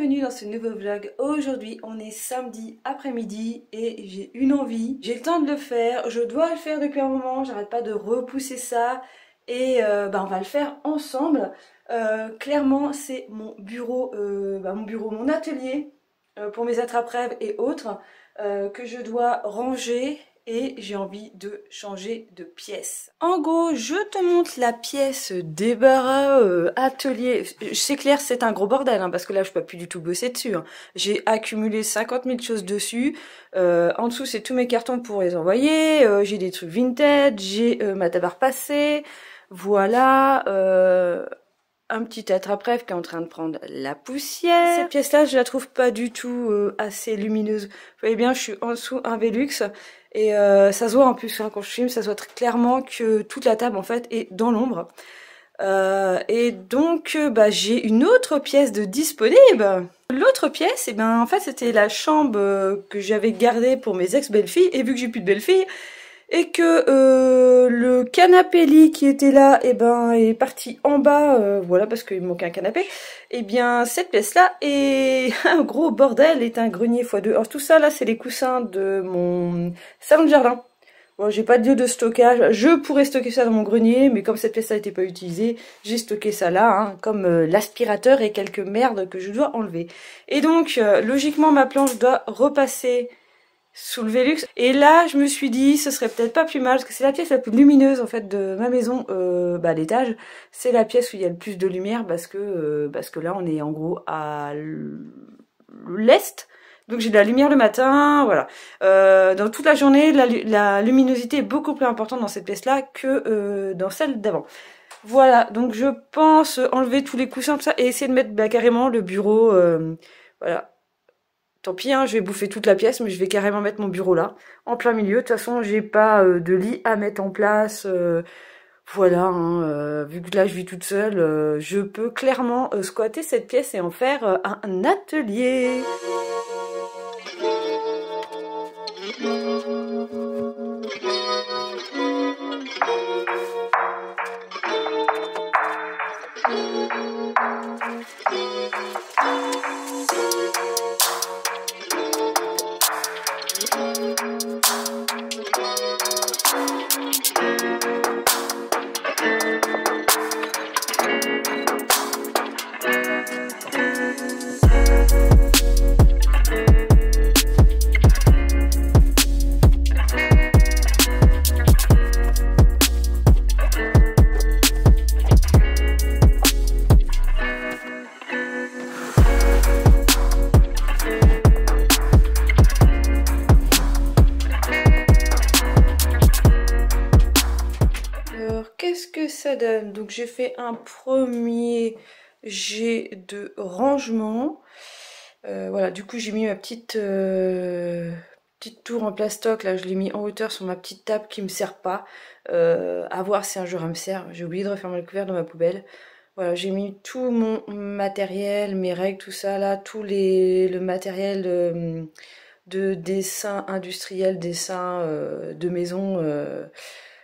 bienvenue dans ce nouveau vlog. Aujourd'hui on est samedi après-midi et j'ai une envie, j'ai le temps de le faire, je dois le faire depuis un moment, j'arrête pas de repousser ça et on va le faire ensemble. Clairement c'est mon bureau, mon atelier pour mes attrape-rêves et autres que je dois ranger. Et j'ai envie de changer de pièce. En gros, je te montre la pièce débarras atelier. C'est clair, c'est un gros bordel, hein, parce que là, je peux plus du tout bosser dessus. Hein. J'ai accumulé 50 000 choses dessus. En dessous, c'est tous mes cartons pour les envoyer. J'ai des trucs vintage, j'ai ma tabarre passée. Voilà. Un petit attrape-rêve qui est en train de prendre la poussière. Cette pièce-là, je la trouve pas du tout assez lumineuse. Vous voyez bien, je suis en dessous un Velux. Et ça se voit en plus, hein, quand je filme, ça se voit très clairement que toute la table en fait est dans l'ombre. Et donc j'ai une autre pièce de disponible. L'autre pièce, en fait c'était la chambre que j'avais gardée pour mes ex-belles-filles. Et vu que j'ai plus de belles-filles, et que le canapé lit qui était là est parti en bas, voilà, parce qu'il me manquait un canapé, cette pièce là est un gros bordel, est un grenier x2. Alors tout ça là c'est les coussins de mon salon de jardin. Bon, j'ai pas de lieu de stockage, je pourrais stocker ça dans mon grenier, mais comme cette pièce là n'était pas utilisée, j'ai stocké ça là, hein, comme l'aspirateur et quelques merdes que je dois enlever. Et donc logiquement ma planche doit repasser sous le Velux. Et là, je me suis dit, ce serait peut-être pas plus mal, parce que c'est la pièce la plus lumineuse en fait de ma maison, à l'étage. C'est la pièce où il y a le plus de lumière, parce que là, on est en gros à l'est. Donc j'ai de la lumière le matin, voilà. Dans toute la journée, la luminosité est beaucoup plus importante dans cette pièce-là que dans celle d'avant. Voilà, donc je pense enlever tous les coussins, tout ça, et essayer de mettre carrément le bureau, voilà. Tant pis, hein, je vais bouffer toute la pièce, mais je vais carrément mettre mon bureau là, en plein milieu. De toute façon, j'ai pas de lit à mettre en place. Voilà, hein, vu que là je vis toute seule, je peux clairement squatter cette pièce et en faire un atelier. Qu'est-ce que ça donne? Donc j'ai fait un premier jet de rangement. Voilà, du coup j'ai mis ma petite tour en plastoc. Là je l'ai mis en hauteur sur ma petite table qui me sert pas. À voir si un jour elle me sert. J'ai oublié de refermer le couvert dans ma poubelle. Voilà, j'ai mis tout mon matériel, mes règles, tout ça là, le matériel de dessin industriel, dessin de maison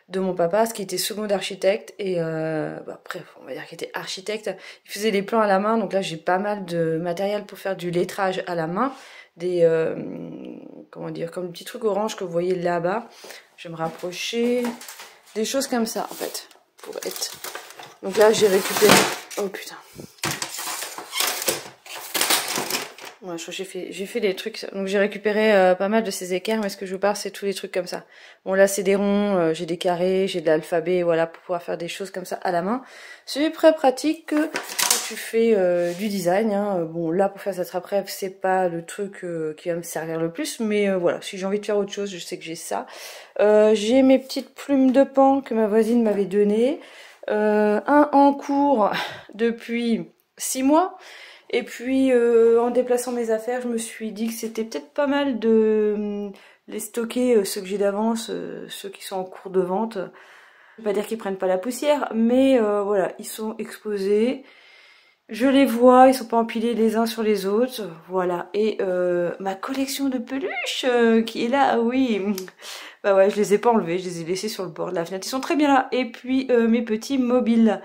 de mon papa, ce qui était second architecte, et après on va dire qu'il était architecte. Il faisait des plans à la main, donc là j'ai pas mal de matériel pour faire du lettrage à la main, des comment dire, comme le petit truc orange que vous voyez là-bas. Je vais me rapprocher, des choses comme ça en fait, pour être. Donc là j'ai récupéré, oh putain. Ouais, je crois que j'ai fait des trucs, donc j'ai récupéré pas mal de ces équerres, mais ce que je vous parle c'est tous les trucs comme ça. Bon là c'est des ronds, j'ai des carrés, j'ai de l'alphabet, voilà, pour pouvoir faire des choses comme ça à la main. C'est très pratique quand tu fais du design, hein. Bon là pour faire cette attrape-rêve c'est pas le truc qui va me servir le plus, mais voilà, si j'ai envie de faire autre chose, je sais que j'ai ça. J'ai mes petites plumes de pan que ma voisine m'avait données, un en cours depuis 6 mois. Et puis en déplaçant mes affaires, je me suis dit que c'était peut-être pas mal de les stocker, ceux que j'ai d'avance, ceux qui sont en cours de vente. Je vais pas dire qu'ils prennent pas la poussière, mais voilà, ils sont exposés. Je les vois, ils sont pas empilés les uns sur les autres, voilà. Et ma collection de peluches qui est là, oui. Bah ouais, je les ai pas enlevés, je les ai laissés sur le bord de la fenêtre. Ils sont très bien là. Et puis mes petits mobiles.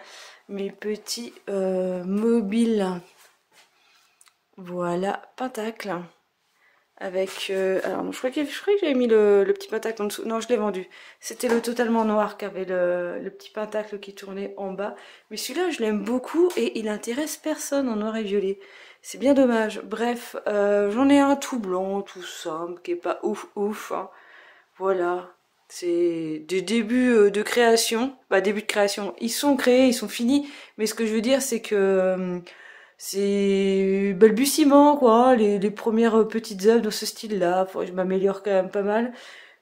Voilà, pentacle. Avec... alors, non, je crois que j'avais mis le petit pentacle en dessous. Non, je l'ai vendu. C'était le totalement noir qui avait le petit pentacle qui tournait en bas. Mais celui-là, je l'aime beaucoup et il intéresse personne en noir et violet. C'est bien dommage. Bref, j'en ai un tout blanc, tout simple, qui est pas ouf ouf. Hein. Voilà. C'est des débuts de création. Bah, début de création. Ils sont créés, ils sont finis. Mais ce que je veux dire, c'est que... c'est balbutiement, quoi, les premières petites œuvres dans ce style-là. Je m'améliore quand même pas mal.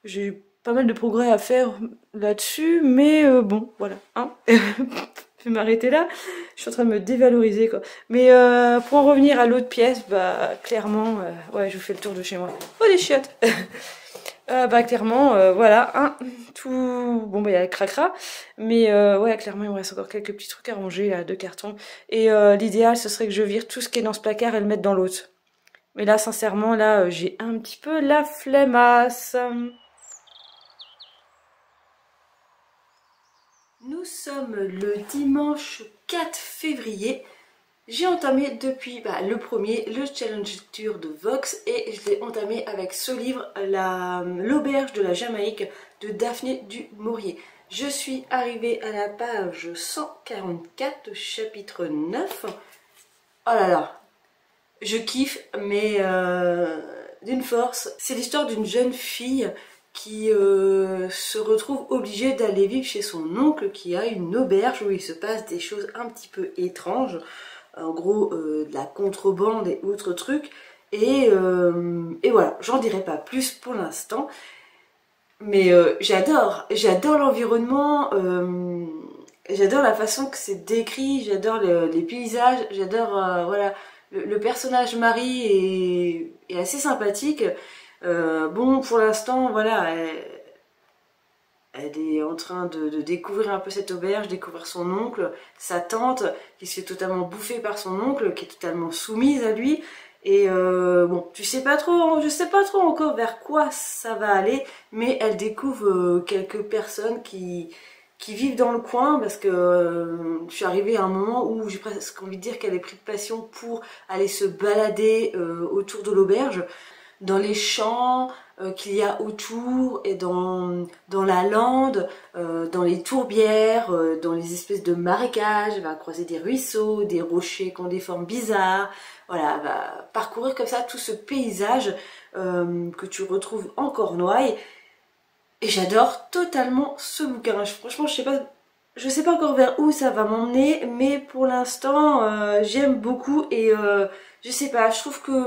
J'ai pas mal de progrès à faire là-dessus, mais bon, voilà. Hein. Je vais m'arrêter là. Je suis en train de me dévaloriser, quoi. Mais pour en revenir à l'autre pièce, bah clairement, ouais, je vous fais le tour de chez moi. Oh, des chiottes. Bah clairement, voilà, hein, tout... Bon bah il y a le cracra, mais ouais, clairement il me reste encore quelques petits trucs à ranger, là, de carton. Et l'idéal, ce serait que je vire tout ce qui est dans ce placard et le mettre dans l'autre. Mais là, sincèrement, là, j'ai un petit peu la flemmasse. Nous sommes le dimanche 4 février. J'ai entamé depuis le premier, le challenge lecture de Vox, et je l'ai entamé avec ce livre, l'auberge de la Jamaïque de Daphné du Maurier. Je suis arrivée à la page 144, chapitre 9. Oh là là, je kiffe, mais d'une force. C'est l'histoire d'une jeune fille qui se retrouve obligée d'aller vivre chez son oncle qui a une auberge où il se passe des choses un petit peu étranges. En gros de la contrebande et autres trucs, et voilà, j'en dirai pas plus pour l'instant, mais j'adore l'environnement, j'adore la façon que c'est décrit, j'adore les paysages, j'adore voilà, le personnage Marie est assez sympathique. Bon, pour l'instant, voilà, elle est en train de découvrir un peu cette auberge, découvrir son oncle, sa tante, qui se fait totalement bouffer par son oncle, qui est totalement soumise à lui. Et bon, tu sais pas trop, je sais pas trop encore vers quoi ça va aller, mais elle découvre quelques personnes qui vivent dans le coin, parce que je suis arrivée à un moment où j'ai presque envie de dire qu'elle est prise de passion pour aller se balader autour de l'auberge, dans les champs qu'il y a autour, et dans la lande, dans les tourbières, dans les espèces de marécages. Elle va croiser des ruisseaux, des rochers qui ont des formes bizarres. Voilà, elle va parcourir comme ça tout ce paysage que tu retrouves en Cornouailles. Et j'adore totalement ce bouquin. Franchement, je sais pas encore vers où ça va m'emmener, mais pour l'instant, j'aime beaucoup, et je sais pas, je trouve que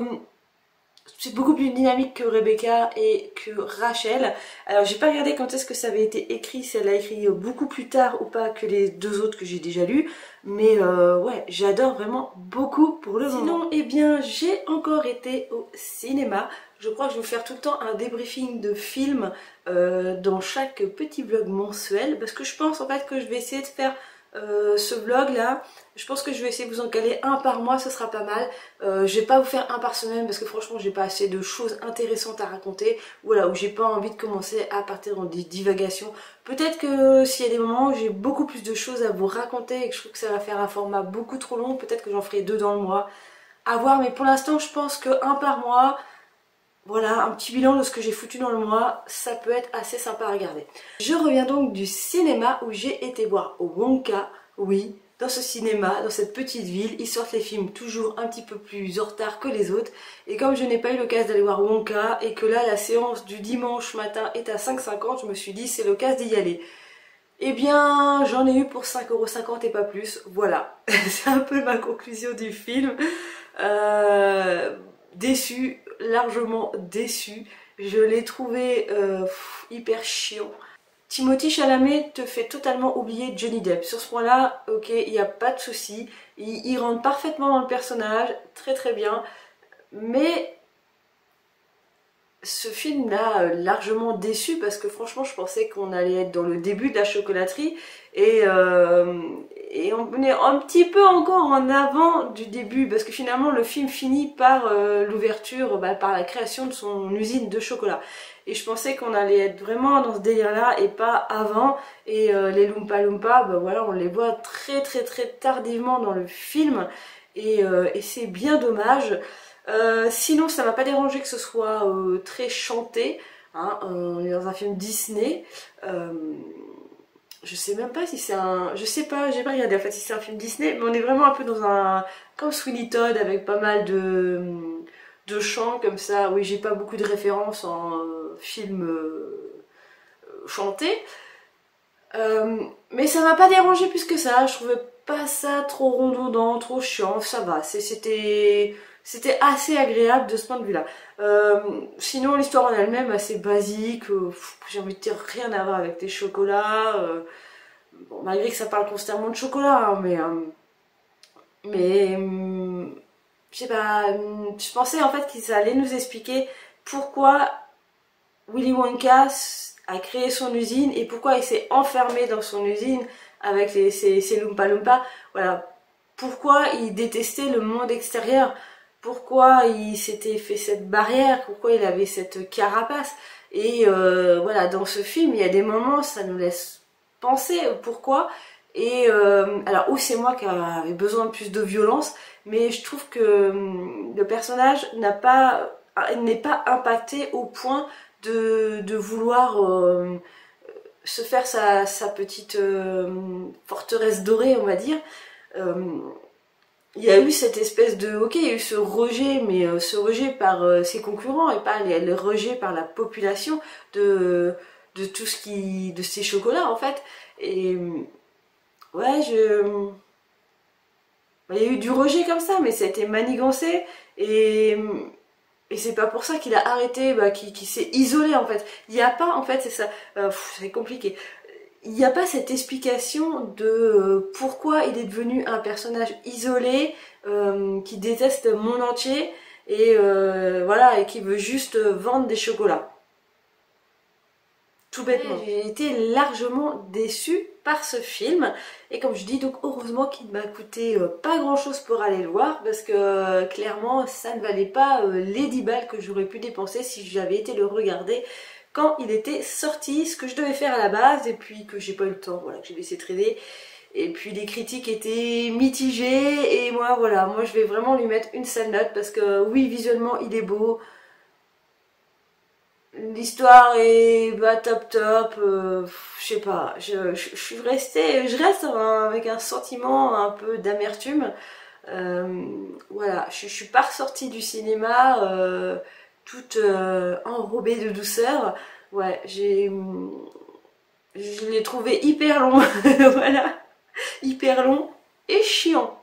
c'est beaucoup plus dynamique que Rebecca et que Rachel. Alors j'ai pas regardé quand est-ce que ça avait été écrit, si elle l'a écrit beaucoup plus tard ou pas que les deux autres que j'ai déjà lus. Mais ouais, j'adore vraiment beaucoup pour le moment. Sinon, eh bien, j'ai encore été au cinéma. Je crois que je vais vous faire tout le temps un débriefing de films dans chaque petit vlog mensuel. Parce que je pense en fait que je vais essayer de faire ce vlog là, je pense que je vais essayer de vous en caler un par mois, ce sera pas mal. Je vais pas vous faire un par semaine parce que franchement j'ai pas assez de choses intéressantes à raconter, voilà, où j'ai pas envie de commencer à partir dans des divagations. Peut-être que s'il y a des moments où j'ai beaucoup plus de choses à vous raconter et que je trouve que ça va faire un format beaucoup trop long, peut-être que j'en ferai 2 dans le mois, à voir. Mais pour l'instant je pense que un par mois, voilà, un petit bilan de ce que j'ai foutu dans le mois, ça peut être assez sympa à regarder. Je reviens donc du cinéma où j'ai été voir Wonka. Oui, dans ce cinéma, dans cette petite ville, ils sortent les films toujours un petit peu plus en retard que les autres. Et comme je n'ai pas eu l'occasion d'aller voir Wonka, et que là la séance du dimanche matin est à 5,50 €, je me suis dit c'est l'occasion d'y aller. Eh bien, j'en ai eu pour 5,50 € et pas plus, voilà. C'est un peu ma conclusion du film. Déçue, largement déçue. Je l'ai trouvé hyper chiant. Timothée Chalamet te fait totalement oublier Johnny Depp. Sur ce point-là, ok, il n'y a pas de souci. Il rentre parfaitement dans le personnage, très très bien. Mais ce film m'a largement déçu parce que franchement je pensais qu'on allait être dans le début de la chocolaterie, et on est un petit peu encore en avant du début, parce que finalement le film finit par l'ouverture, par la création de son usine de chocolat. Et je pensais qu'on allait être vraiment dans ce délire là et pas avant. Et les Loompa Loompa, voilà, on les voit très très très tardivement dans le film. et c'est bien dommage. Sinon ça m'a pas dérangé que ce soit très chanté, hein, on est dans un film Disney. Je sais même pas si c'est un... Je sais pas, j'ai pas regardé en fait si c'est un film Disney, mais on est vraiment un peu dans un... Comme Sweeney Todd avec pas mal de chants comme ça. Oui, j'ai pas beaucoup de références en film chanté. Mais ça m'a pas dérangé plus que ça, je trouvais pas ça trop redondant, trop chiant, ça va, c'était assez agréable de ce point de vue-là. Sinon l'histoire en elle-même assez basique, j'ai envie de dire rien à voir avec tes chocolats, bon, malgré que ça parle constamment de chocolat, hein, mais je sais pas, je pensais en fait qu'ils allaient nous expliquer pourquoi Willy Wonka a créé son usine et pourquoi il s'est enfermé dans son usine avec ses Loompa Loompa. Voilà. Pourquoi il détestait le monde extérieur, pourquoi il s'était fait cette barrière, pourquoi il avait cette carapace. Et voilà, dans ce film, il y a des moments, ça nous laisse penser pourquoi. Et alors, ou c'est moi qui avais besoin de plus de violence, mais je trouve que le personnage n'est pas impacté au point de vouloir se faire sa petite forteresse dorée, on va dire. Il y a eu cette espèce de... Ok, il y a eu ce rejet, mais ce rejet par ses concurrents et pas le rejet par la population de tout ce qui... de ces chocolats, en fait. Et ouais, il y a eu du rejet comme ça, mais ça a été manigancé et c'est pas pour ça qu'il a arrêté, qu'il s'est isolé en fait. Il n'y a pas, en fait, c'est ça, c'est compliqué. Il n'y a pas cette explication de pourquoi il est devenu un personnage isolé, qui déteste le monde entier, et voilà, et qui veut juste vendre des chocolats. Tout bêtement. J'ai été largement déçue par ce film et comme je dis, donc heureusement qu'il m'a coûté pas grand chose pour aller le voir parce que clairement ça ne valait pas les 10 balles que j'aurais pu dépenser si j'avais été le regarder quand il était sorti, ce que je devais faire à la base et puis que j'ai pas eu le temps, voilà, que j'ai laissé traîner. Et puis les critiques étaient mitigées et moi voilà, moi je vais vraiment lui mettre une sale note parce que oui, visuellement il est beau. L'histoire est top top, je sais pas, je reste avec un sentiment un peu d'amertume. Voilà, je suis pas ressortie du cinéma toute enrobée de douceur. Ouais, je l'ai trouvé hyper long, voilà, hyper long et chiant.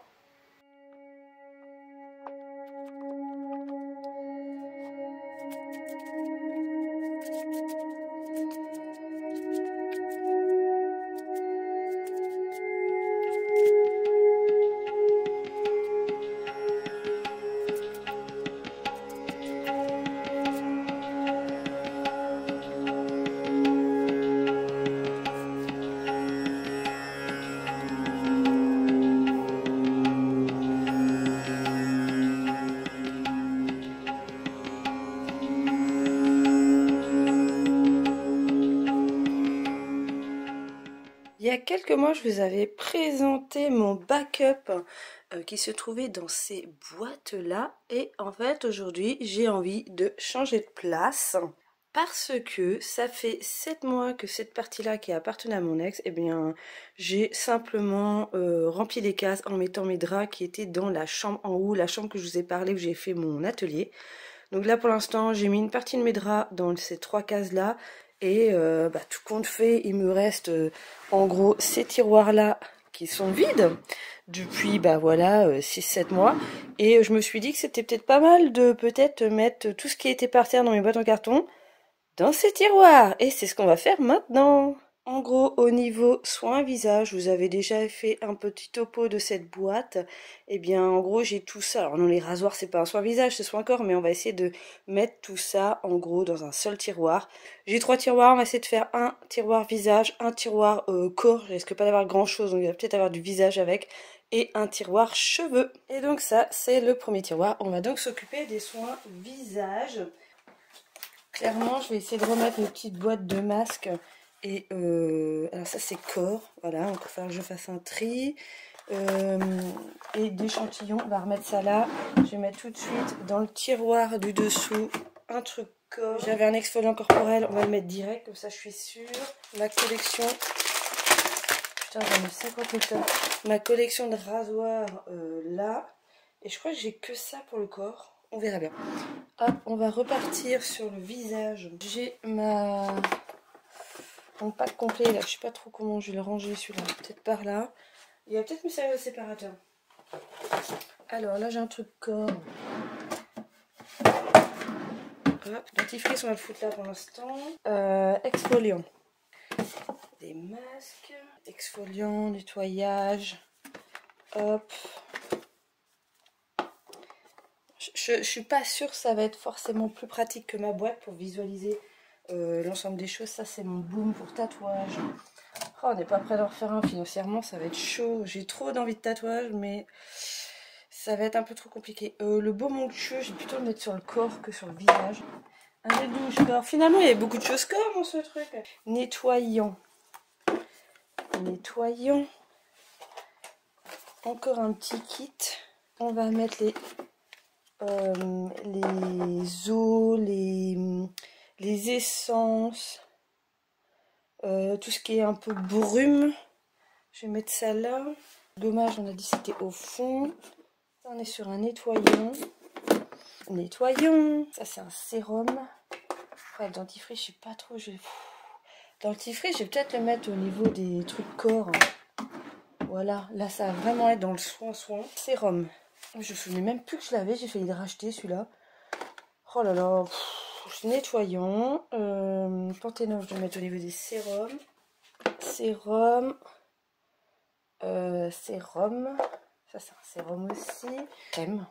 Il y a quelques mois, je vous avais présenté mon backup qui se trouvait dans ces boîtes-là. Et en fait, aujourd'hui, j'ai envie de changer de place. Parce que ça fait 7 mois que cette partie-là qui appartenait à mon ex, eh bien, j'ai simplement rempli les cases en mettant mes draps qui étaient dans la chambre en haut, la chambre que je vous ai parlé où j'ai fait mon atelier. Donc là, pour l'instant, j'ai mis une partie de mes draps dans ces 3 cases-là. Et tout compte fait, il me reste en gros ces tiroirs-là qui sont vides depuis voilà 6-7 mois. Et je me suis dit que c'était peut-être pas mal de peut-être mettre tout ce qui était par terre dans mes boîtes en carton dans ces tiroirs. Et c'est ce qu'on va faire maintenant. En gros, au niveau soin visage, vous avez déjà fait un petit topo de cette boîte. Eh bien, en gros, j'ai tout ça. Alors non, les rasoirs, c'est pas un soin visage, c'est soin corps, mais on va essayer de mettre tout ça, en gros, dans un seul tiroir. J'ai 3 tiroirs, on va essayer de faire un tiroir visage, un tiroir corps. Je risque pas d'avoir grand-chose, donc il va peut-être avoir du visage avec, et un tiroir cheveux. Et donc ça, c'est le premier tiroir. On va donc s'occuper des soins visage. Clairement, je vais essayer de remettre une petite boîte de masques. Et alors ça c'est corps, voilà, il va falloir que je fasse un tri. et d'échantillons. On va remettre ça là. Je vais mettre tout de suite dans le tiroir du dessous un truc corps. J'avais un exfoliant corporel, on va le mettre direct, comme ça je suis sûre. Ma collection... Putain, j'en ai 50 000 tonnes. Ma collection de rasoirs là. Et je crois que j'ai que ça pour le corps. On verra bien. Hop, on va repartir sur le visage. J'ai mon pack complet là. Je sais pas trop comment je vais le ranger celui-là. Peut-être par là. Il y a peut-être mis ça au séparateur. Alors là j'ai un truc corps. Hop, dentifrice on va le foutre là pour l'instant. Exfoliant. Des masques. Exfoliant, nettoyage. Hop. Je suis pas sûre que ça va être forcément plus pratique que ma boîte pour visualiser l'ensemble des choses. Ça c'est mon boom pour tatouage. Oh, on n'est pas prêt d'en refaire un financièrement, ça va être chaud. J'ai trop d'envie de tatouage mais ça va être un peu trop compliqué. Le baume onctueux, je vais plutôt le mettre sur le corps que sur le visage. Un gel douche corps. Finalement il y a beaucoup de choses corps dans ce truc. Nettoyant. Nettoyant. Encore un petit kit. On va mettre les eaux, les essences, tout ce qui est un peu brume. Je vais mettre ça là. Dommage, on a dit c'était au fond. On est sur un nettoyant. Nettoyant. Ça c'est un sérum. Ouais, le dentifrice, je sais pas trop. Dentifrice, je vais peut-être le mettre au niveau des trucs corps. Voilà, là ça va vraiment être dans le soin. Sérum. Je me souvenais même plus que je l'avais, j'ai failli le racheter celui-là. Oh là là, nettoyant. Panthénol, je vais mettre au niveau des sérums. Sérum. Sérum. Ça c'est un sérum aussi. Crème.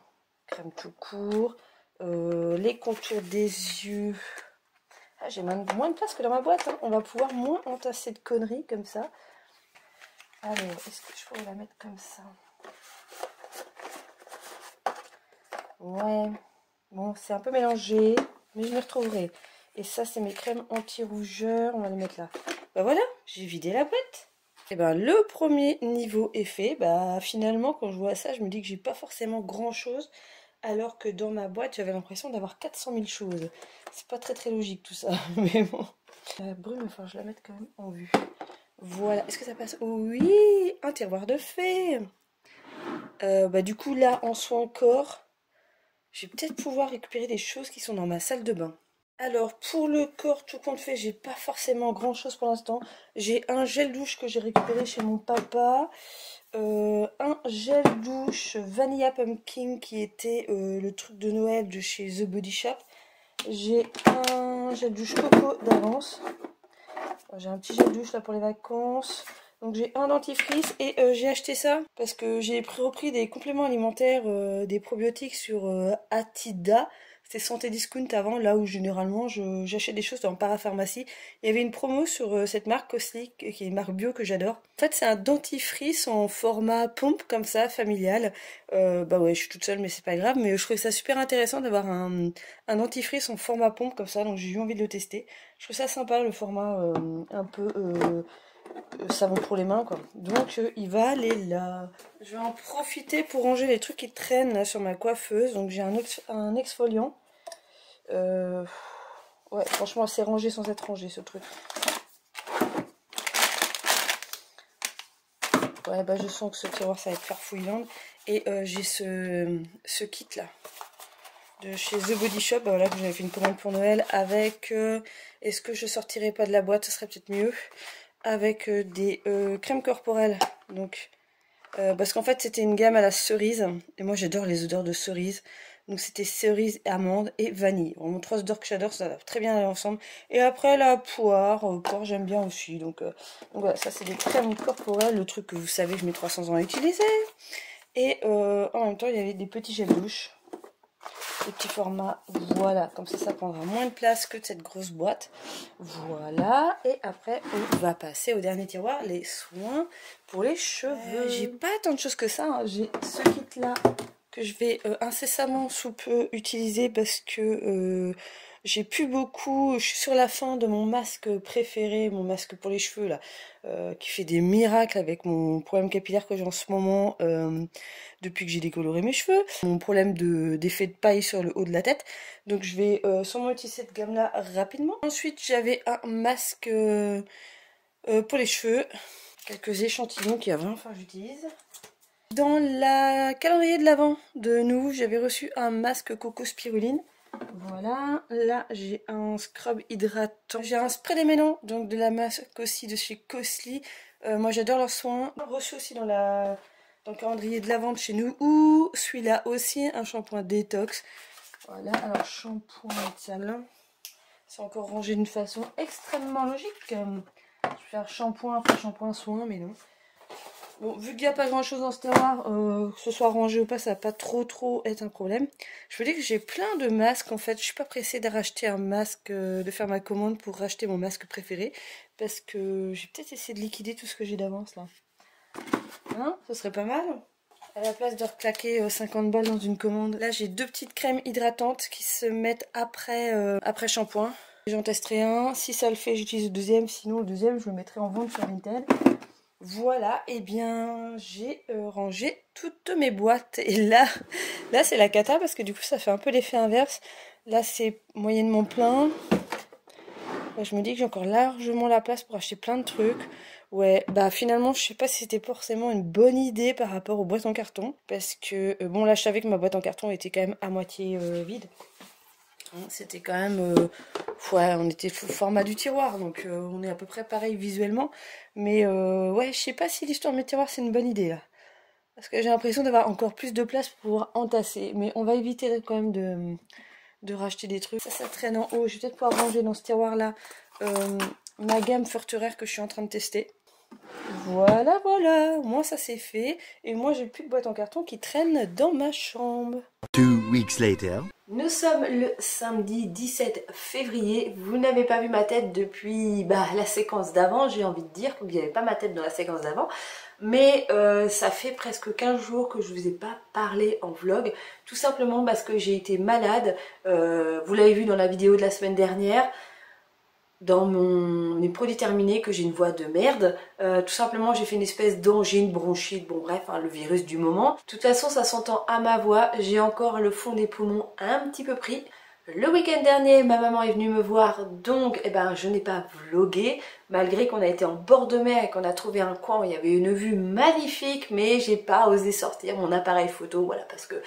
Crème tout court. Les contours des yeux. Ah, j'ai moins de place que dans ma boîte. Hein. On va pouvoir moins entasser de conneries comme ça. Alors, est-ce que je pourrais la mettre comme ça? Ouais, bon, c'est un peu mélangé, mais je m'y retrouverai. Et ça, c'est mes crèmes anti-rougeur. On va les mettre là. Bah voilà, j'ai vidé la boîte. Et ben le premier niveau est fait. Bah finalement, quand je vois ça, je me dis que j'ai pas forcément grand-chose. Alors que dans ma boîte, j'avais l'impression d'avoir 400 000 choses. C'est pas très logique tout ça, mais bon. La brume, enfin, je la mette quand même en vue. Voilà, est-ce que ça passe? Oui, un tiroir de fée. Bah du coup, là, en soin corps, je vais peut-être pouvoir récupérer des choses qui sont dans ma salle de bain. Alors, pour le corps, tout compte fait, j'ai pas forcément grand-chose pour l'instant. J'ai un gel douche que j'ai récupéré chez mon papa. Un gel douche Vanilla Pumpkin qui était le truc de Noël de chez The Body Shop. J'ai un gel douche coco d'avance. J'ai un petit gel douche là pour les vacances. Donc j'ai un dentifrice et j'ai acheté ça parce que j'ai repris des compléments alimentaires, des probiotiques sur Atida. C'était Santé Discount avant, là où généralement j'achète des choses dans parapharmacie. Il y avait une promo sur cette marque Coslick, qui est une marque bio que j'adore. En fait c'est un dentifrice en format pompe comme ça, familial. Bah ouais, je suis toute seule mais c'est pas grave. Mais je trouvais ça super intéressant d'avoir un dentifrice en format pompe comme ça, donc j'ai eu envie de le tester. Je trouve ça sympa le format un peu savon pour les mains quoi. Donc il va aller là. Je vais en profiter pour ranger les trucs qui traînent là sur ma coiffeuse. Donc j'ai un exfoliant. Ouais, franchement c'est rangé sans être rangé ce truc. Ouais bah je sens que ce tiroir ça va être farfouillant. Et j'ai ce kit là de chez The Body Shop, bah voilà, que j'avais fait une commande pour Noël avec, est-ce que je sortirais pas de la boîte, ce serait peut-être mieux, avec des crèmes corporelles, donc, parce qu'en fait c'était une gamme à la cerise, et moi j'adore les odeurs de cerise, donc c'était cerise, amande et vanille, vraiment 3 odeurs que j'adore, ça va très bien aller ensemble, et après la poire j'aime bien aussi, donc voilà, ça c'est des crèmes corporelles, le truc que vous savez je mets 300 ans à utiliser, et en même temps il y avait des petits gels douche, les petits formats, voilà, comme ça prendra moins de place que de cette grosse boîte, voilà, et après on va passer au dernier tiroir, les soins pour les cheveux. J'ai pas tant de choses que ça, hein. J'ai ce kit là que je vais incessamment sous peu utiliser parce que J'ai plus beaucoup, je suis sur la fin de mon masque préféré, mon masque pour les cheveux là, qui fait des miracles avec mon problème capillaire que j'ai en ce moment depuis que j'ai décoloré mes cheveux, mon problème d'effet de paille sur le haut de la tête. Donc je vais sûrement utiliser cette gamme là rapidement. Ensuite j'avais un masque pour les cheveux, quelques échantillons qui avant, enfin j'utilise. Dans la calendrier de l'Avent de nous, j'avais reçu un masque coco spiruline. Voilà, là j'ai un scrub hydratant. J'ai un spray démêlant, donc de la masque aussi de chez Cosly. Moi j'adore leurs soins. Reçu aussi dans le calendrier de l'Avent de chez nous. Ou celui-là aussi, un shampoing détox. Voilà, alors shampoing et salin. C'est encore rangé d'une façon extrêmement logique. Je vais faire shampoing après shampoing soin, mais non. Bon, vu qu'il n'y a pas grand chose dans ce tiroir, que ce soit rangé ou pas, ça va pas trop être un problème. Je vous dis que j'ai plein de masques en fait. Je suis pas pressée de racheter un masque, de faire ma commande pour racheter mon masque préféré. Parce que j'ai peut-être essayé de liquider tout ce que j'ai d'avance là. Hein, ce serait pas mal. À la place de reclaquer 50 balles dans une commande. Là j'ai deux petites crèmes hydratantes qui se mettent après shampoing. J'en testerai un. Si ça le fait, j'utilise le deuxième. Sinon le deuxième, je le mettrai en vente sur Vinted. Voilà, et bien j'ai rangé toutes mes boîtes. Et là c'est la cata parce que du coup ça fait un peu l'effet inverse. Là c'est moyennement plein. Là, je me dis que j'ai encore largement la place pour acheter plein de trucs. Ouais, bah finalement je sais pas si c'était forcément une bonne idée par rapport aux boîtes en carton. Parce que, bon là je savais que ma boîte en carton était quand même à moitié vide. C'était quand même, ouais, on était au format du tiroir, donc on est à peu près pareil visuellement. Mais ouais, je sais pas si l'histoire de mes tiroirs c'est une bonne idée là. Parce que j'ai l'impression d'avoir encore plus de place pour pouvoir entasser. Mais on va éviter quand même de racheter des trucs. Ça traîne en haut. Je vais peut-être pouvoir ranger dans ce tiroir là ma gamme Furterer que je suis en train de tester. Voilà, voilà, moi ça c'est fait. Et moi j'ai plus de boîte en carton qui traîne dans ma chambre. 2 weeks later. Nous sommes le samedi 17 février. Vous n'avez pas vu ma tête depuis la séquence d'avant, j'ai envie de dire. Il n'y avait pas ma tête dans la séquence d'avant. Mais ça fait presque 15 jours que je ne vous ai pas parlé en vlog. Tout simplement parce que j'ai été malade. Vous l'avez vu dans la vidéo de la semaine dernière. Dans mes produits terminés, que j'ai une voix de merde. Tout simplement j'ai fait une espèce d'angine, bronchite, bon bref, le virus du moment. De toute façon ça s'entend à ma voix, j'ai encore le fond des poumons un petit peu pris. Le week-end dernier ma maman est venue me voir, donc je n'ai pas vlogué, malgré qu'on a été en bord de mer et qu'on a trouvé un coin où il y avait une vue magnifique, mais j'ai pas osé sortir mon appareil photo, voilà, parce que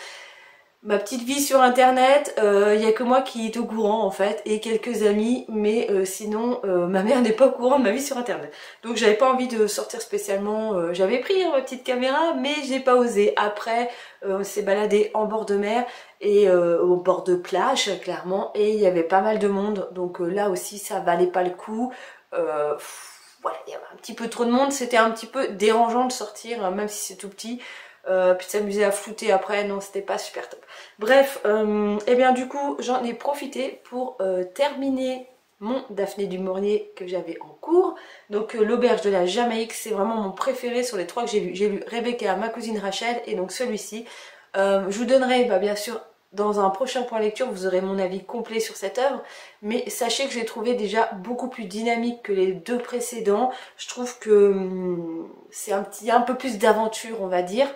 ma petite vie sur internet, il n'y a que moi qui est au courant en fait, et quelques amis, mais sinon ma mère n'est pas au courant de ma vie sur internet. Donc j'avais pas envie de sortir spécialement, j'avais pris ma petite caméra, mais j'ai pas osé. Après on s'est baladé en bord de mer, et au bord de plage clairement, et il y avait pas mal de monde, donc là aussi ça valait pas le coup. Voilà, il y avait un petit peu trop de monde, c'était un petit peu dérangeant de sortir, même si c'est tout petit. Puis de s'amuser à flouter après, non c'était pas super top. Bref, et bien du coup j'en ai profité pour terminer mon Daphné du Maurier que j'avais en cours. Donc l'auberge de la Jamaïque, c'est vraiment mon préféré sur les trois que j'ai lu. J'ai lu Rebecca, ma cousine Rachel, et donc celui-ci. Je vous donnerai bien sûr dans un prochain point lecture, vous aurez mon avis complet sur cette œuvre, mais sachez que je l'ai trouvé déjà beaucoup plus dynamique que les deux précédents. Je trouve que c'est un peu plus d'aventure, on va dire.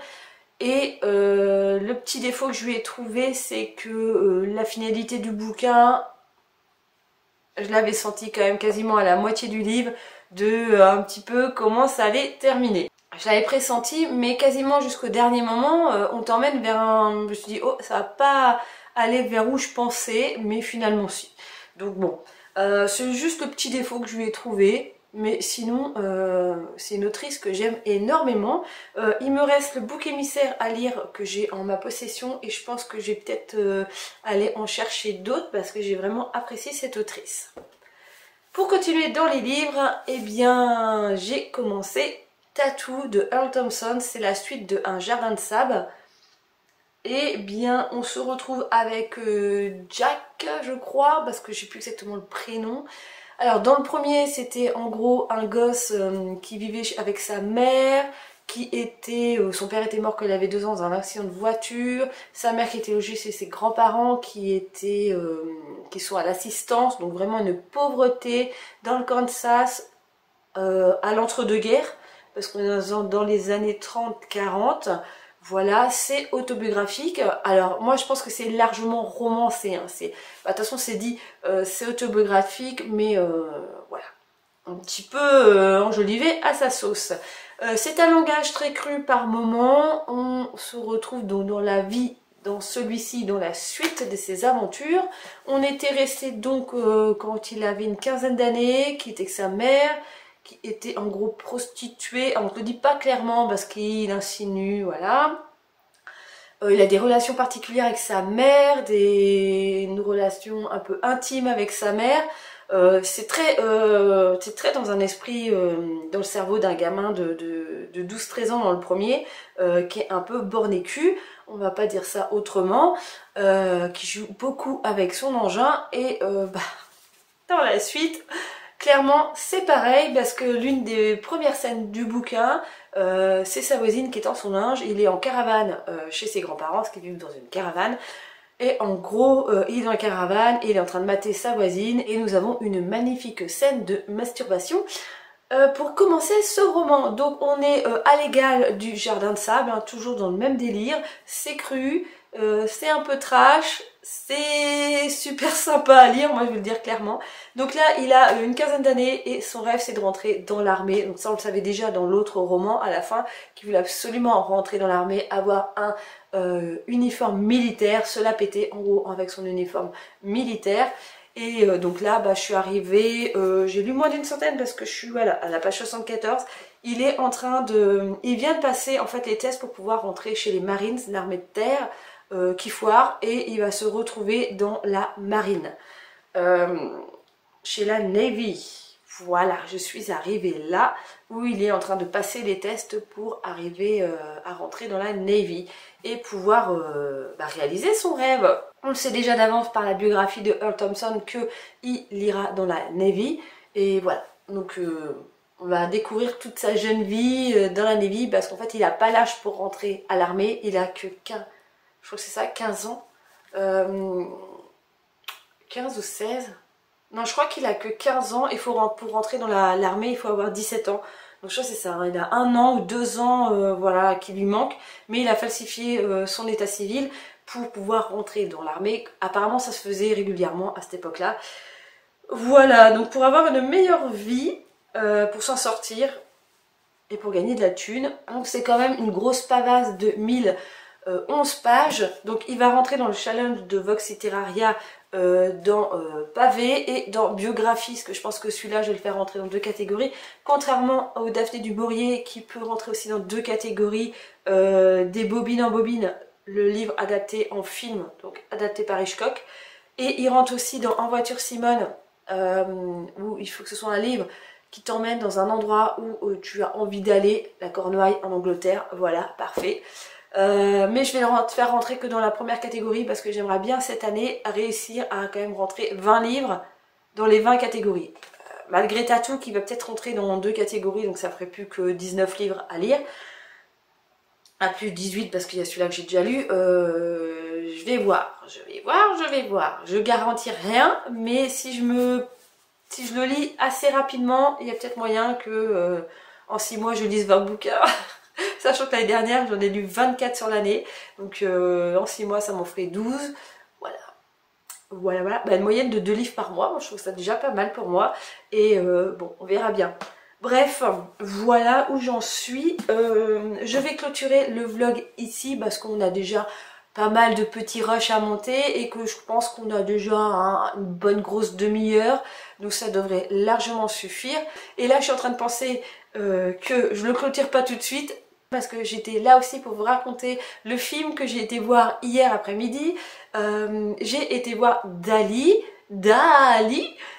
Et le petit défaut que je lui ai trouvé, c'est que la finalité du bouquin, je l'avais senti quand même quasiment à la moitié du livre, de un petit peu comment ça allait terminer. Je l'avais pressenti, mais quasiment jusqu'au dernier moment, on t'emmène vers un... Je me suis dit, oh, ça va pas aller vers où je pensais, mais finalement si. Donc bon, c'est juste le petit défaut que je lui ai trouvé. Mais sinon, c'est une autrice que j'aime énormément. Il me reste le bouc émissaire à lire que j'ai en ma possession, et je pense que je vais peut-être aller en chercher d'autres parce que j'ai vraiment apprécié cette autrice. Pour continuer dans les livres, eh bien j'ai commencé Tattoo de Earl Thompson, c'est la suite de Un jardin de sable. Et bien on se retrouve avec Jack, je crois, parce que je sais plus exactement le prénom. Alors dans le premier c'était en gros un gosse qui vivait avec sa mère, qui était, son père était mort quand il avait 2 ans dans un accident de voiture, sa mère qui était logée chez ses grands-parents qui sont à l'assistance, donc vraiment une pauvreté dans le Kansas à l'entre-deux-guerres, parce qu'on est dans les années 30-40. Voilà, c'est autobiographique. Alors moi je pense que c'est largement romancé, hein. De toute façon c'est dit, c'est autobiographique, mais voilà, un petit peu enjolivé à sa sauce. C'est un langage très cru par moments. On se retrouve donc dans la vie, dans celui-ci, dans la suite de ses aventures. On était resté donc quand il avait une quinzaine d'années, qui était que sa mère, qui était en gros prostituée. On ne le dit pas clairement parce qu'il insinue, voilà. Il a des relations particulières avec sa mère, une relation un peu intime avec sa mère. C'est très dans un esprit, dans le cerveau d'un gamin de 12-13 ans dans le premier, qui est un peu borné cul, on va pas dire ça autrement, qui joue beaucoup avec son engin, et dans la suite, clairement c'est pareil, parce que l'une des premières scènes du bouquin, c'est sa voisine qui est en son linge, il est en caravane chez ses grands-parents, parce qu'ils vivent dans une caravane. Et en gros, il est dans la caravane et il est en train de mater sa voisine, et nous avons une magnifique scène de masturbation pour commencer ce roman. Donc on est à l'égal du Jardin de sable, hein, toujours dans le même délire, c'est cru, c'est un peu trash, c'est super sympa à lire, moi je vais le dire clairement. Donc là il a une quinzaine d'années et son rêve c'est de rentrer dans l'armée. Donc ça on le savait déjà dans l'autre roman à la fin, qu'il voulait absolument rentrer dans l'armée, avoir un uniforme militaire, se la péter en gros avec son uniforme militaire. Et donc là je suis arrivée, j'ai lu moins d'une centaine parce que je suis voilà, à la page 74. Il est en train il vient de passer en fait les tests pour pouvoir rentrer chez les Marines, l'armée de terre, qui foire, et il va se retrouver dans la marine, chez la Navy. Voilà, je suis arrivée là où il est en train de passer les tests pour arriver à rentrer dans la Navy et pouvoir réaliser son rêve. On le sait déjà d'avance par la biographie de Earl Thompson qu'il ira dans la Navy, et voilà, donc on va découvrir toute sa jeune vie dans la Navy, parce qu'en fait il n'a pas l'âge pour rentrer à l'armée, il a que 15, je crois que c'est ça, 15 ans, 15 ou 16. Non, je crois qu'il a que 15 ans, pour rentrer dans l'armée, il faut avoir 17 ans. Donc je crois que c'est ça, hein. Il a 1 an ou 2 ans voilà, qui lui manque, mais il a falsifié son état civil pour pouvoir rentrer dans l'armée. Apparemment ça se faisait régulièrement à cette époque-là. Voilà, donc pour avoir une meilleure vie, pour s'en sortir et pour gagner de la thune, donc c'est quand même une grosse pavasse de 1011 pages. Donc il va rentrer dans le challenge de Vox Literaria dans pavé et dans biographie, parce que je pense que celui-là je vais le faire rentrer dans 2 catégories, contrairement au Daphné du Maurier qui peut rentrer aussi dans 2 catégories, des bobines en bobine, le livre adapté en film, donc adapté par Hitchcock, et il rentre aussi dans En voiture Simone, où il faut que ce soit un livre qui t'emmène dans un endroit où tu as envie d'aller, la Cornouailles en Angleterre, voilà, parfait. Mais je vais le faire rentrer que dans la première catégorie, parce que j'aimerais bien cette année réussir à quand même rentrer 20 livres dans les 20 catégories. Malgré Tatou qui va peut-être rentrer dans 2 catégories, donc ça ferait plus que 19 livres à lire. Ah, plus 18 parce qu'il y a celui-là que j'ai déjà lu. Je vais voir. Je garantis rien, mais si je le lis assez rapidement, il y a peut-être moyen que en 6 mois je lise 20 bouquins. Sachant que l'année dernière j'en ai lu 24 sur l'année, donc en 6 mois ça m'en ferait 12. Voilà. Une moyenne de 2 livres par mois, moi je trouve ça déjà pas mal pour moi, et bon, on verra bien. Bref, voilà où j'en suis. Je vais clôturer le vlog ici parce qu'on a déjà pas mal de petits rushs à monter, et que je pense qu'on a déjà une bonne grosse demi-heure, donc ça devrait largement suffire. Et là je suis en train de penser que je le clôture pas tout de suite, parce que j'étais là aussi pour vous raconter le film que j'ai été voir hier après-midi. J'ai été voir Dali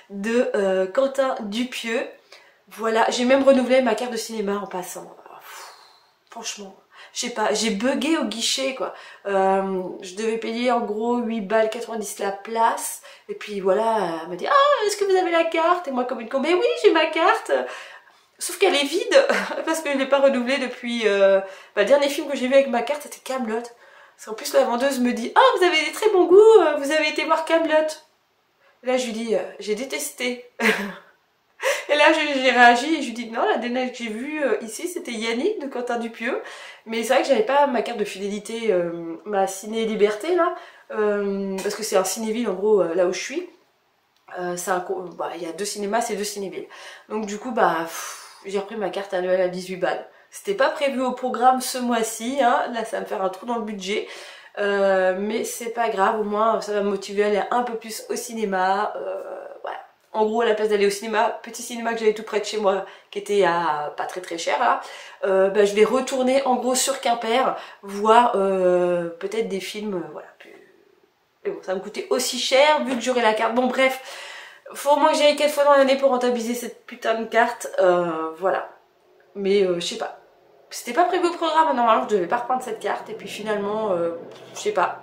de Quentin Dupieux. Voilà, j'ai même renouvelé ma carte de cinéma en passant. Franchement, je sais pas, j'ai bugué au guichet quoi. Je devais payer en gros 8 balles 90 la place. Et puis voilà, elle m'a dit « Ah, est-ce que vous avez la carte ?» Et moi comme une con, « Mais oui, j'ai ma carte !» Sauf qu'elle est vide parce que je l'ai pas renouvelée depuis... le dernier film que j'ai vu avec ma carte c'était Kaamelott. Parce qu'en plus la vendeuse me dit « Oh vous avez des très bons goûts, vous avez été voir Kaamelott ». Là je lui dis « J'ai détesté ». Et là j'ai réagi et je lui dis non, la dernière que j'ai vue ici c'était Yannick de Quentin Dupieux. Mais c'est vrai que j'avais pas ma carte de fidélité, ma Ciné Liberté là, parce que c'est un cinéville en gros là où je suis. Il y a 2 cinémas, c'est 2 cinévilles. Donc du coup j'ai repris ma carte annuelle à 18 balles. C'était pas prévu au programme ce mois-ci, hein. Là ça va me faire un trou dans le budget. Mais c'est pas grave, au moins ça va me motiver à aller un peu plus au cinéma. Voilà. En gros, à la place d'aller au cinéma, petit cinéma que j'avais tout près de chez moi, qui était à pas très cher là, je vais retourner en gros sur Quimper, voir peut-être des films, voilà. Mais bon, ça va me coûter aussi cher vu que j'aurai la carte. Bon bref, faut au moins que j'aille 4 fois dans l'année pour rentabiliser cette putain de carte, voilà. Mais je sais pas. C'était pas prévu au programme, normalement je devais pas reprendre cette carte et puis finalement, je sais pas.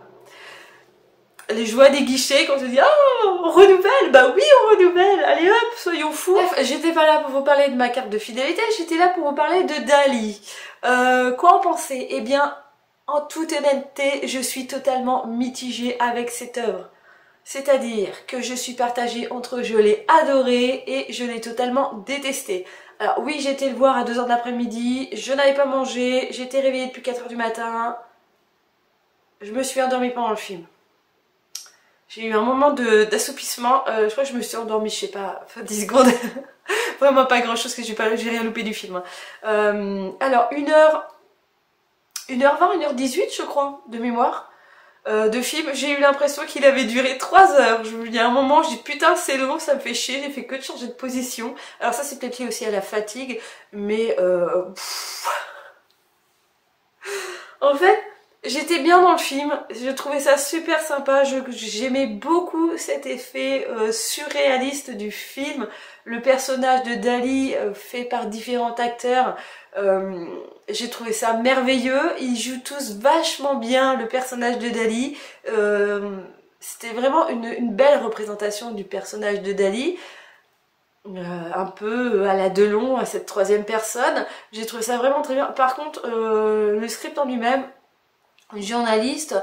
Les joies des guichets quand on se dit oh on renouvelle, bah oui on renouvelle, allez hop soyons fous. Bref, j'étais pas là pour vous parler de ma carte de fidélité, j'étais là pour vous parler de Dali. Quoi en penser? Eh bien en toute honnêteté je suis totalement mitigée avec cette œuvre. C'est-à-dire que je suis partagée entre je l'ai adoré et je l'ai totalement détesté. Alors oui j'ai été le voir à 2 h de l'après-midi, je n'avais pas mangé, j'étais réveillée depuis 4 h du matin, je me suis endormie pendant le film. J'ai eu un moment d'assoupissement, je crois que je me suis endormie, je sais pas, 10 secondes. Vraiment pas grand chose, que j'ai rien loupé du film. Alors 1h20, 1h18 je crois, de mémoire, de film. J'ai eu l'impression qu'il avait duré 3 heures. Il y a un moment, je dis putain c'est long, ça me fait chier, j'ai fait que de changer de position. Alors ça c'est peut-être lié aussi à la fatigue, mais en fait... J'étais bien dans le film, je trouvais ça super sympa, j'aimais beaucoup cet effet surréaliste du film. Le personnage de Dali fait par différents acteurs, j'ai trouvé ça merveilleux. Ils jouent tous vachement bien le personnage de Dali. C'était vraiment une belle représentation du personnage de Dali. Un peu à la Delon, à cette 3e personne. J'ai trouvé ça vraiment très bien. Par contre, le script en lui-même, une journaliste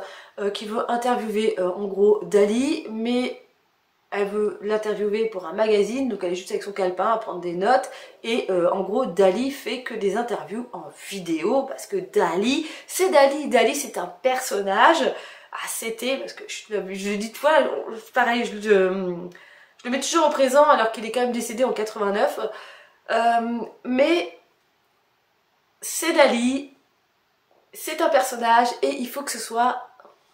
qui veut interviewer en gros Dali, mais elle veut l'interviewer pour un magazine, donc elle est juste avec son calepin à prendre des notes, et en gros Dali fait que des interviews en vidéo, parce que Dali, c'est Dali, Dali c'est un personnage, c'était, parce que je le dis de fois, pareil, je le mets toujours au présent alors qu'il est quand même décédé en 89, mais c'est Dali, c'est un personnage et il faut que ce soit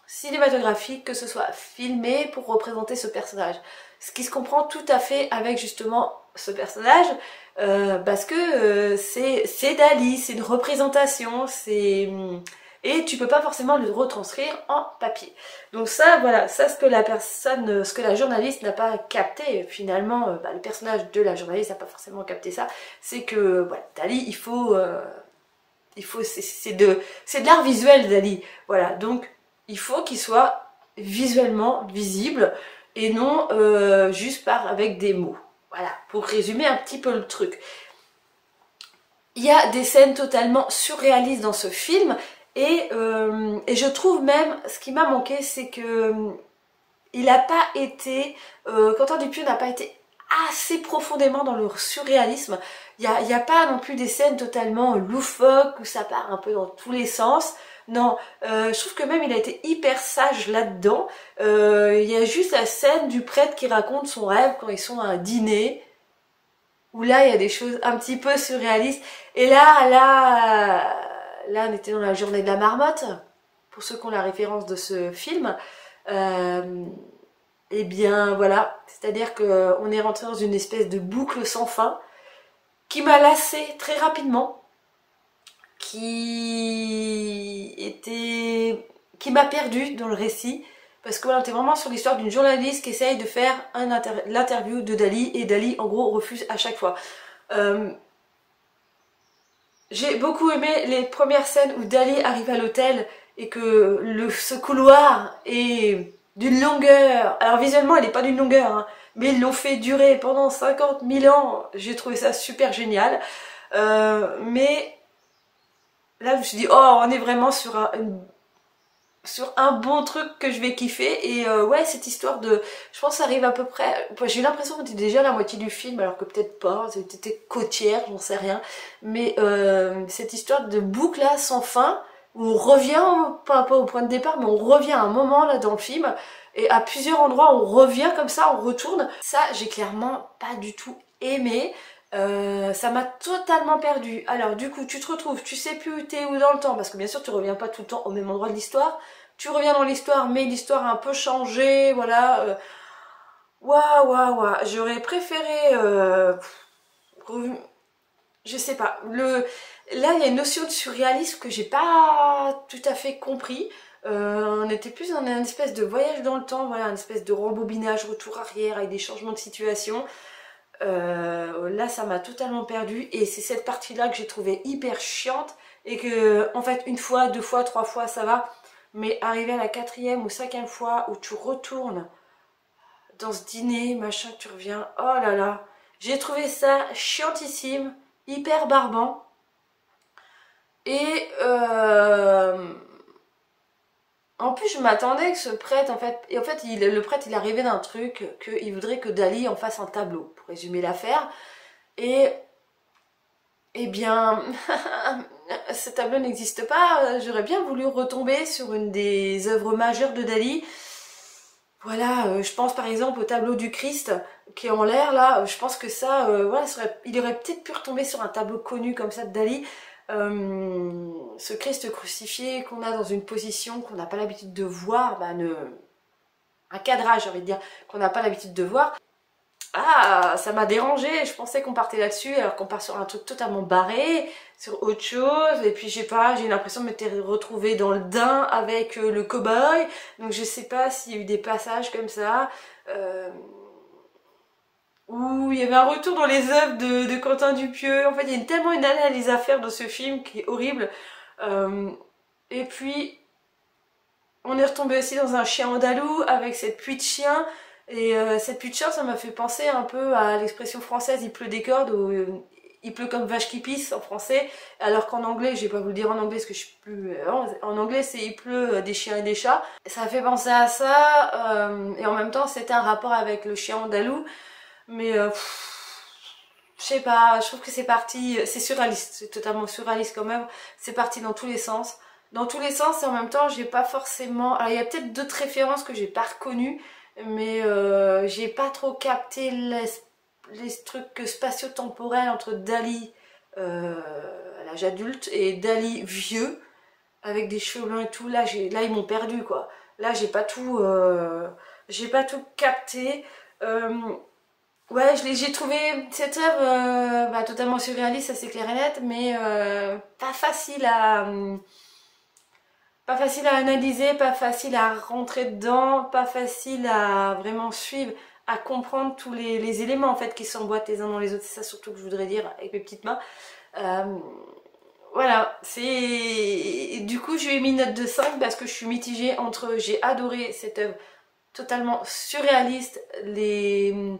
cinématographique, que ce soit filmé pour représenter ce personnage. Ce qui se comprend tout à fait avec justement ce personnage, parce que c'est Dali, c'est une représentation, et tu peux pas forcément le retranscrire en papier. Donc ça, voilà, ça ce que la journaliste n'a pas capté, finalement, le personnage de la journaliste n'a pas forcément capté ça, c'est que voilà, Dali, c'est de l'art visuel Dali, voilà, donc il faut qu'il soit visuellement visible et non juste avec des mots, voilà, pour résumer un petit peu le truc. Il y a des scènes totalement surréalistes dans ce film et je trouve même, ce qui m'a manqué, c'est que il n'a pas été, Quentin Dupieux n'a pas été assez profondément dans le surréalisme. Il n'y a pas non plus des scènes totalement loufoques où ça part un peu dans tous les sens. Non, je trouve que même il a été hyper sage là-dedans. Il y a juste la scène du prêtre qui raconte son rêve quand ils sont à un dîner, où là il y a des choses un petit peu surréalistes. Et là on était dans la journée de la marmotte, pour ceux qui ont la référence de ce film. Et bien voilà, c'est-à-dire qu'on est rentré dans une espèce de boucle sans fin qui m'a lassée très rapidement, qui m'a perdue dans le récit, parce que voilà, on était vraiment sur l'histoire d'une journaliste qui essaye de faire l'interview de Dali, et Dali en gros refuse à chaque fois. J'ai beaucoup aimé les premières scènes où Dali arrive à l'hôtel et que ce couloir est d'une longueur, alors visuellement il n'est pas d'une longueur, hein, mais ils l'ont fait durer pendant 50 000 ans, j'ai trouvé ça super génial. Mais là je me suis dit, oh, on est vraiment sur un bon truc que je vais kiffer. Et ouais, cette histoire de, je pense que ça arrive à peu près, j'ai eu l'impression qu'on était déjà à la moitié du film, alors que peut-être pas, c'était côtière, j'en sais rien, mais cette histoire de boucle là sans fin, où on revient, pas au point de départ, mais on revient à un moment là dans le film, et à plusieurs endroits on revient comme ça, on retourne. Ça, j'ai clairement pas du tout aimé. Ça m'a totalement perdu. Alors du coup tu te retrouves, tu sais plus où t'es où dans le temps, parce que bien sûr tu reviens pas tout le temps au même endroit de l'histoire. Tu reviens dans l'histoire, mais l'histoire a un peu changé, voilà. Waouh, waouh, waouh. J'aurais préféré, je sais pas. Là il y a une notion de surréalisme que j'ai pas tout à fait compris. On était plus dans une espèce de voyage dans le temps, voilà, une espèce de rembobinage retour arrière avec des changements de situation. Là ça m'a totalement perdu, et c'est cette partie là que j'ai trouvé hyper chiante, et que en fait une fois, deux fois, trois fois ça va, mais arriver à la quatrième ou cinquième fois où tu retournes dans ce dîner machin, que tu reviens, oh là là, j'ai trouvé ça chiantissime, hyper barbant. Et en plus je m'attendais que ce prêtre, en fait, et en fait le prêtre il arrivait d'un truc qu'il voudrait que Dali en fasse un tableau pour résumer l'affaire. Et eh bien, ce tableau n'existe pas. J'aurais bien voulu retomber sur une des œuvres majeures de Dali. Voilà, je pense par exemple au tableau du Christ qui est en l'air là. Je pense que ça, voilà, il aurait peut-être pu retomber sur un tableau connu comme ça de Dali. Ce Christ crucifié qu'on a dans une position qu'on n'a pas l'habitude de voir, bah, un cadrage, j'ai envie de dire, qu'on n'a pas l'habitude de voir. Ah, ça m'a dérangé, je pensais qu'on partait là-dessus alors qu'on part sur un truc totalement barré, sur autre chose, et puis je sais pas, j'ai eu l'impression de m'être retrouvée dans le daim avec le cow-boy, donc je sais pas s'il y a eu des passages comme ça, où il y avait un retour dans les œuvres de Quentin Dupieux. En fait il y a tellement une analyse à faire dans ce film qui est horrible, et puis on est retombé aussi dans un chien andalou avec cette pluie de chien. Et cette pluie de chien, ça m'a fait penser un peu à l'expression française il pleut des cordes, ou il pleut comme vache qui pisse en français, alors qu'en anglais, je vais pas vous le dire en anglais parce que je suis plus. En anglais, c'est il pleut des chiens et des chats. Ça fait penser à ça, et en même temps, c'était un rapport avec le chien andalou, mais je sais pas, je trouve que c'est parti, c'est surréaliste, c'est totalement surréaliste quand même, c'est parti dans tous les sens. Dans tous les sens, et en même temps, j'ai pas forcément. Alors, il y a peut-être d'autres références que j'ai pas reconnues, mais j'ai pas trop capté les trucs spatio-temporels entre Dali à l'âge adulte et Dali vieux avec des cheveux blancs et tout. Là ils m'ont perdu quoi. Là j'ai pas tout capté. Ouais, j'ai trouvé cette œuvre bah, totalement surréaliste, ça c'est clair et net, mais pas facile à analyser, pas facile à rentrer dedans, pas facile à vraiment suivre, à comprendre tous les éléments en fait qui s'emboîtent les uns dans les autres. C'est ça surtout que je voudrais dire avec mes petites mains. Voilà, c'est... Du coup, je lui ai mis une note de 5 parce que je suis mitigée entre... J'ai adoré cette œuvre totalement surréaliste, le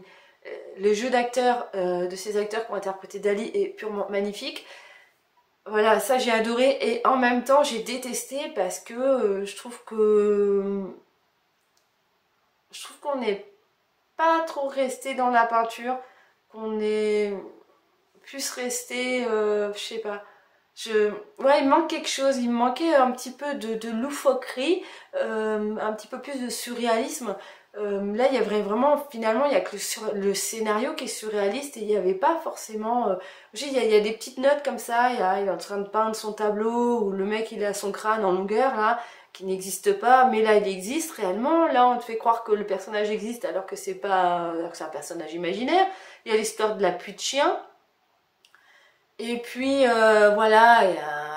jeu d'acteurs de ces acteurs qui ont interprété Dali est purement magnifique. Voilà, ça j'ai adoré, et en même temps j'ai détesté parce que je trouve qu'on n'est pas trop resté dans la peinture, qu'on est plus resté, je sais pas, ouais, il manque quelque chose, il me manquait un petit peu de loufoquerie, un petit peu plus de surréalisme. Là, il y avait vraiment, finalement, il y a que le scénario qui est surréaliste, et il n'y avait pas forcément. Il y a des petites notes comme ça, il est en train de peindre son tableau, où le mec il a son crâne en longueur, là, qui n'existe pas, mais là il existe réellement. Là, on te fait croire que le personnage existe alors que c'est pas, alors que c'est un personnage imaginaire. Il y a l'histoire de la pluie de chien. Et puis voilà,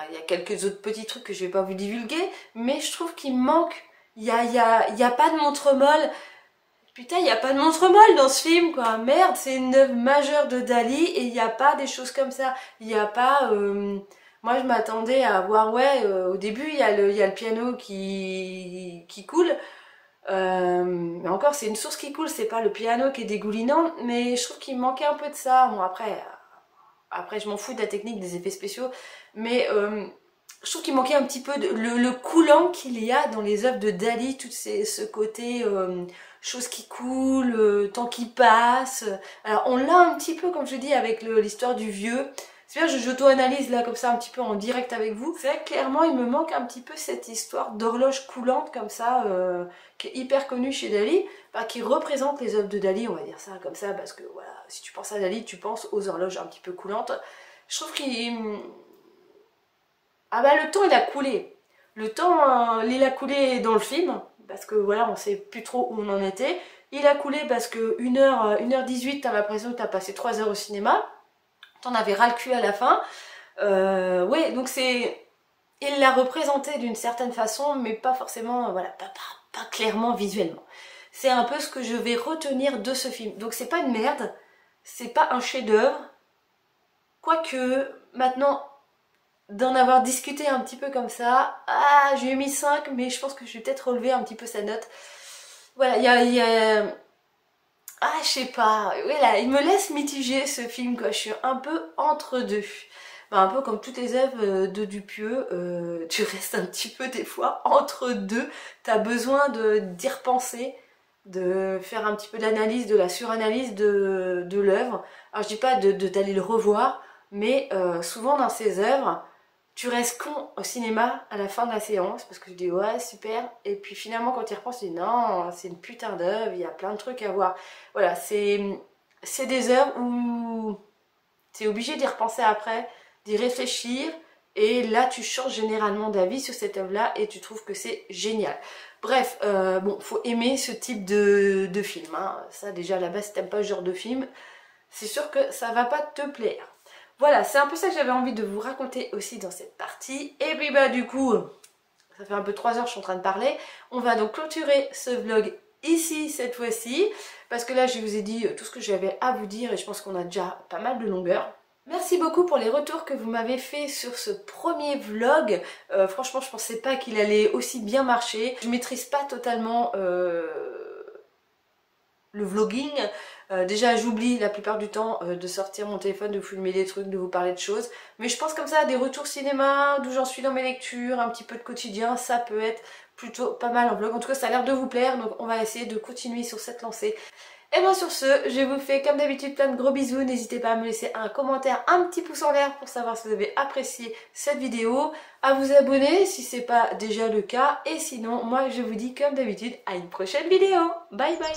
il y a quelques autres petits trucs que je vais pas vous divulguer, mais je trouve qu'il manque, il y a pas de montre molle. Putain, il n'y a pas de montre molle dans ce film, quoi. Merde, c'est une œuvre majeure de Dali et il n'y a pas des choses comme ça. Il n'y a pas... Moi, je m'attendais à voir, ouais, au début, il y a le piano qui coule. Mais encore, c'est une source qui coule, c'est pas le piano qui est dégoulinant. Mais je trouve qu'il manquait un peu de ça. Bon, après, après je m'en fous de la technique des effets spéciaux, mais je trouve qu'il manquait un petit peu le coulant qu'il y a dans les œuvres de Dali, ce côté chose qui coule, temps qui passe. Alors on l'a un petit peu, comme je dis, avec l'histoire du vieux. C'est bien, j'auto-analyse là comme ça un petit peu en direct avec vous. C'est vrai que clairement il me manque un petit peu cette histoire d'horloge coulante comme ça, qui est hyper connue chez Dali, qui représente les œuvres de Dali, on va dire ça comme ça, parce que voilà, si tu penses à Dali, tu penses aux horloges un petit peu coulantes. Je trouve qu'il... Ah bah le temps il a coulé. Le temps il a coulé dans le film, parce que voilà, on sait plus trop où on en était. Il a coulé parce que 1h18, t'as l'impression que t'as passé 3 heures au cinéma. T'en avais ras le cul à la fin. Ouais, donc c'est... Il l'a représenté d'une certaine façon, mais pas forcément, voilà, pas clairement visuellement. C'est un peu ce que je vais retenir de ce film. Donc c'est pas une merde, c'est pas un chef-d'œuvre. Quoique, maintenant, d'en avoir discuté un petit peu comme ça, j'ai mis 5, mais je pense que je vais peut-être relever un petit peu sa note. Voilà, il y a... Ah, je sais pas, voilà, il me laisse mitigé ce film, quoi. Je suis un peu entre deux. Un peu comme toutes les œuvres de Dupieux, tu restes un petit peu des fois entre deux. T'as besoin d'y repenser, de faire un petit peu d'analyse, de la suranalyse de l'œuvre. Alors je dis pas d'aller le revoir, mais souvent dans ces œuvres, tu restes con au cinéma à la fin de la séance parce que tu dis ouais super, et puis finalement quand tu y repenses tu dis non, c'est une putain d'œuvre, il y a plein de trucs à voir. Voilà, c'est des œuvres où tu es obligé d'y repenser après, d'y réfléchir, et là tu changes généralement d'avis sur cette œuvre là et tu trouves que c'est génial. Bref, bon, faut aimer ce type de film, hein. Ça déjà à la base si t'aimes pas ce genre de film, c'est sûr que ça va pas te plaire. Voilà, c'est un peu ça que j'avais envie de vous raconter aussi dans cette partie. Et puis bah du coup, ça fait un peu 3 heures que je suis en train de parler. On va donc clôturer ce vlog ici cette fois-ci, parce que là je vous ai dit tout ce que j'avais à vous dire et je pense qu'on a déjà pas mal de longueur. Merci beaucoup pour les retours que vous m'avez fait sur ce premier vlog. Franchement, je pensais pas qu'il allait aussi bien marcher. Je maîtrise pas totalement le vlogging. Déjà j'oublie la plupart du temps de sortir mon téléphone, de filmer des trucs, de vous parler de choses. Mais je pense comme ça à des retours cinéma, d'où j'en suis dans mes lectures, un petit peu de quotidien, ça peut être plutôt pas mal en vlog. En tout cas ça a l'air de vous plaire, donc on va essayer de continuer sur cette lancée. Et bien sur ce, je vous fais comme d'habitude plein de gros bisous. N'hésitez pas à me laisser un commentaire, un petit pouce en l'air pour savoir si vous avez apprécié cette vidéo, à vous abonner si c'est pas déjà le cas. Et sinon, moi je vous dis comme d'habitude à une prochaine vidéo. Bye bye.